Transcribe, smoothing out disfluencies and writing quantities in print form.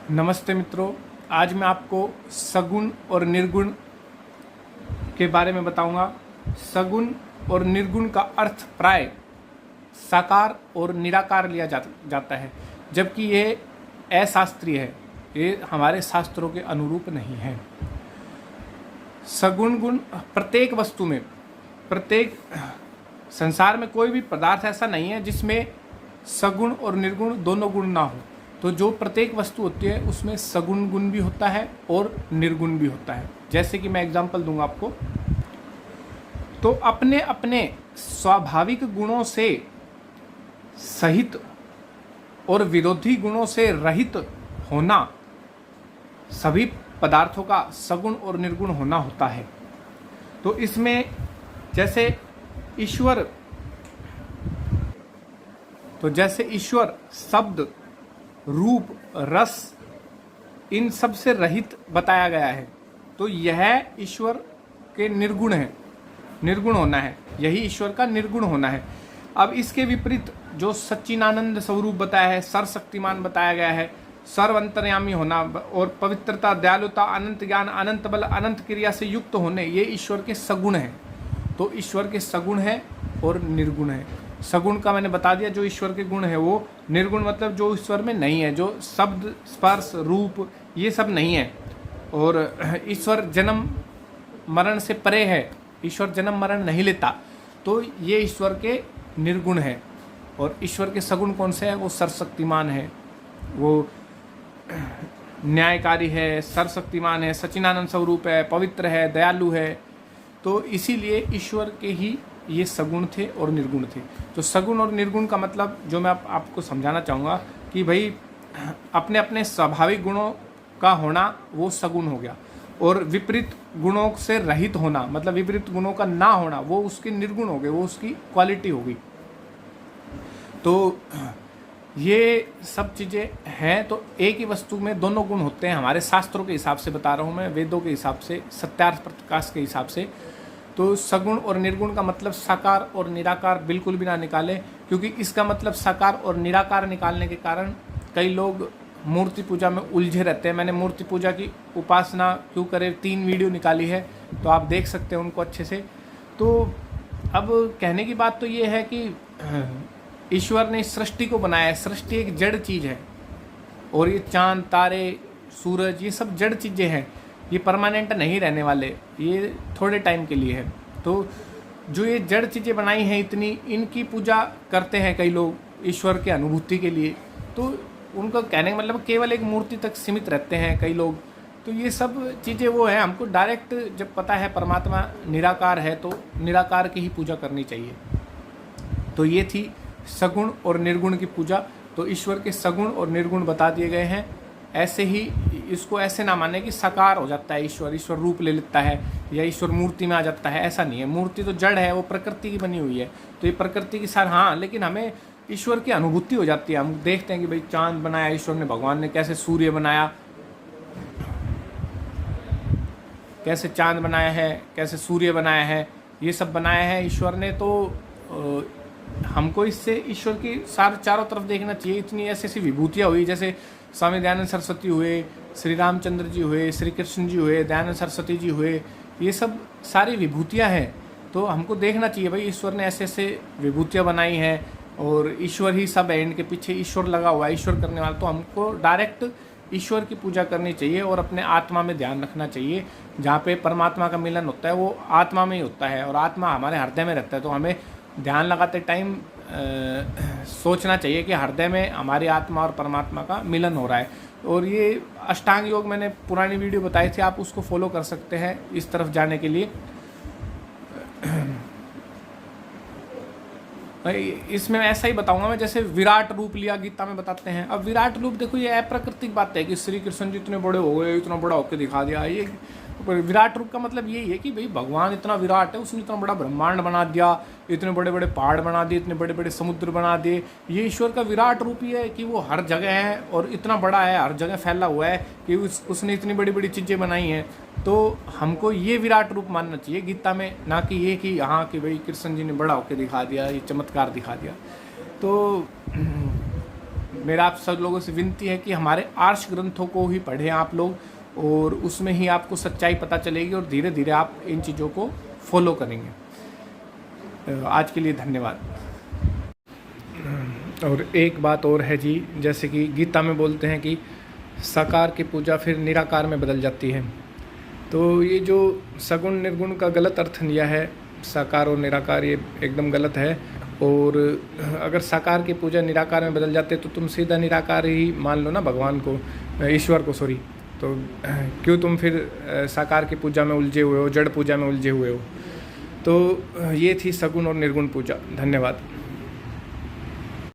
नमस्ते मित्रों, आज मैं आपको सगुण और निर्गुण के बारे में बताऊंगा। सगुण और निर्गुण का अर्थ प्राय साकार और निराकार लिया जाता है, जबकि ये अशास्त्रीय है। ये हमारे शास्त्रों के अनुरूप नहीं है। सगुण गुण प्रत्येक वस्तु में, प्रत्येक संसार में कोई भी पदार्थ ऐसा नहीं है जिसमें सगुण और निर्गुण दोनों गुण ना हो। तो जो प्रत्येक वस्तु होती है उसमें सगुण गुण भी होता है और निर्गुण भी होता है। जैसे कि मैं एग्जांपल दूंगा आपको, तो अपने अपने स्वाभाविक गुणों से सहित और विरोधी गुणों से रहित होना सभी पदार्थों का सगुण और निर्गुण होना होता है। तो इसमें जैसे ईश्वर शब्द, रूप, रस इन सब से रहित बताया गया है, तो यह ईश्वर के निर्गुण है, निर्गुण होना है। यही ईश्वर का निर्गुण होना है। अब इसके विपरीत जो सच्चिदानंद स्वरूप बताया है, सर्वशक्तिमान बताया गया है, सर्वअंतर्यामी होना और पवित्रता, दयालुता, अनंत ज्ञान, अनंत बल, अनंत क्रिया से युक्त होने, ये ईश्वर के सगुण हैं। तो ईश्वर के सगुण है और निर्गुण है। सगुण का मैंने बता दिया, जो ईश्वर के गुण है वो। निर्गुण मतलब जो ईश्वर में नहीं है, जो शब्द, स्पर्श, रूप ये सब नहीं है। और ईश्वर जन्म मरण से परे है, ईश्वर जन्म मरण नहीं लेता, तो ये ईश्वर के निर्गुण है। और ईश्वर के सगुण कौन से हैं? वो सर्वशक्तिमान है, वो न्यायकारी है, सर्वशक्तिमान है, सच्चिदानंद स्वरूप है, पवित्र है, दयालु है। तो इसीलिए ईश्वर के ही ये सगुण थे और निर्गुण थे। तो सगुण और निर्गुण का मतलब जो मैं आपको समझाना चाहूँगा कि भाई अपने अपने स्वाभाविक गुणों का होना वो सगुण हो गया, और विपरीत गुणों से रहित होना मतलब विपरीत गुणों का ना होना वो उसके निर्गुण हो गए, वो उसकी क्वालिटी हो गई। तो ये सब चीज़ें हैं। तो एक ही वस्तु में दोनों गुण होते हैं, हमारे शास्त्रों के हिसाब से बता रहा हूँ मैं, वेदों के हिसाब से, सत्यार्थ प्रकाश के हिसाब से। तो सगुण और निर्गुण का मतलब साकार और निराकार बिल्कुल भी ना निकाले, क्योंकि इसका मतलब साकार और निराकार निकालने के कारण कई लोग मूर्ति पूजा में उलझे रहते हैं। मैंने मूर्ति पूजा की उपासना क्यों करें 3 वीडियो निकाली है, तो आप देख सकते हैं उनको अच्छे से। तो अब कहने की बात तो ये है कि ईश्वर ने सृष्टि को बनाया है। सृष्टि एक जड़ चीज़ है, और ये चांद, तारे, सूरज ये सब जड़ चीज़ें हैं, ये परमानेंट नहीं रहने वाले, ये थोड़े टाइम के लिए है। तो जो ये जड़ चीज़ें बनाई हैं इतनी, इनकी पूजा करते हैं कई लोग ईश्वर के अनुभूति के लिए। तो उनका कहने का मतलब केवल एक मूर्ति तक सीमित रहते हैं कई लोग। तो ये सब चीज़ें वो है, हमको डायरेक्ट जब पता है परमात्मा निराकार है तो निराकार की ही पूजा करनी चाहिए। तो ये थी सगुण और निर्गुण की पूजा। तो ईश्वर के सगुण और निर्गुण बता दिए गए हैं। ऐसे ही इसको ऐसे ना माने कि साकार हो जाता है ईश्वर रूप ले लेता है या ईश्वर मूर्ति में आ जाता है, ऐसा नहीं है। मूर्ति तो जड़ है, वो प्रकृति की बनी हुई है, तो ये प्रकृति की सार, हाँ, लेकिन हमें ईश्वर की अनुभूति हो जाती है। हम देखते हैं कि भाई चांद बनाया ईश्वर ने, भगवान ने कैसे सूर्य बनाया, कैसे चांद बनाया है, कैसे सूर्य बनाया है, ये सब बनाया है ईश्वर ने। तो हमको इससे ईश्वर की चारों तरफ देखना चाहिए। इतनी ऐसी ऐसी विभूतियाँ हुई, जैसे स्वामी दयानंद सरस्वती हुए, श्री रामचंद्र जी हुए, श्री कृष्ण जी हुए, दयानंद सरस्वती जी हुए, ये सब सारी विभूतियाँ हैं। तो हमको देखना चाहिए भाई ईश्वर ने ऐसे ऐसे विभूतियाँ बनाई हैं, और ईश्वर ही सब है, इनके पीछे ईश्वर लगा हुआ है, ईश्वर करने वाला। तो हमको डायरेक्ट ईश्वर की पूजा करनी चाहिए और अपने आत्मा में ध्यान रखना चाहिए। जहाँ पे परमात्मा का मिलन होता है वो आत्मा में ही होता है, और आत्मा हमारे हृदय में रहता है। तो हमें ध्यान लगाते टाइम सोचना चाहिए कि हृदय में हमारी आत्मा और परमात्मा का मिलन हो रहा है। और ये अष्टांग योग मैंने पुरानी वीडियो बताई थी, आप उसको फॉलो कर सकते हैं इस तरफ जाने के लिए। इसमें ऐसा ही बताऊंगा मैं, जैसे विराट रूप लिया गीता में बताते हैं। अब विराट रूप देखो, ये अप्राकृतिक बात है कि श्री कृष्ण जी इतने बड़े हो गए, इतना बड़ा होकर दिखा दिया। ये विराट रूप का मतलब यही है कि भाई भगवान इतना विराट है, उसने इतना बड़ा ब्रह्मांड बना दिया, इतने बड़े बड़े पहाड़ बना दिए, इतने बड़े बड़े समुद्र बना दिए। ये ईश्वर का विराट रूप ही है कि वो हर जगह है और इतना बड़ा है, हर जगह फैला हुआ है कि उसने इतनी बड़ी बड़ी चीज़ें बनाई हैं। तो हमको ये विराट रूप मानना चाहिए गीता में, ना कि ये कि हाँ कि भाई कृष्ण जी ने बड़ा होकर दिखा दिया, ये चमत्कार दिखा दिया। तो मेरा आप सब लोगों से विनती है कि हमारे आर्ष ग्रंथों को ही पढ़ें आप लोग, और उसमें ही आपको सच्चाई पता चलेगी और धीरे धीरे आप इन चीज़ों को फॉलो करेंगे। आज के लिए धन्यवाद। और एक बात और है जी, जैसे कि गीता में बोलते हैं कि साकार की पूजा फिर निराकार में बदल जाती है। तो ये जो सगुण निर्गुण का गलत अर्थ लिया है, साकार और निराकार, ये एकदम गलत है। और अगर साकार की पूजा निराकार में बदल जाते तो तुम सीधा निराकार ही मान लो ना भगवान को, ईश्वर को, सॉरी। तो क्यों तुम फिर साकार की पूजा में उलझे हुए हो, जड़ पूजा में उलझे हुए हो। तो ये थी सगुण और निर्गुण पूजा। धन्यवाद।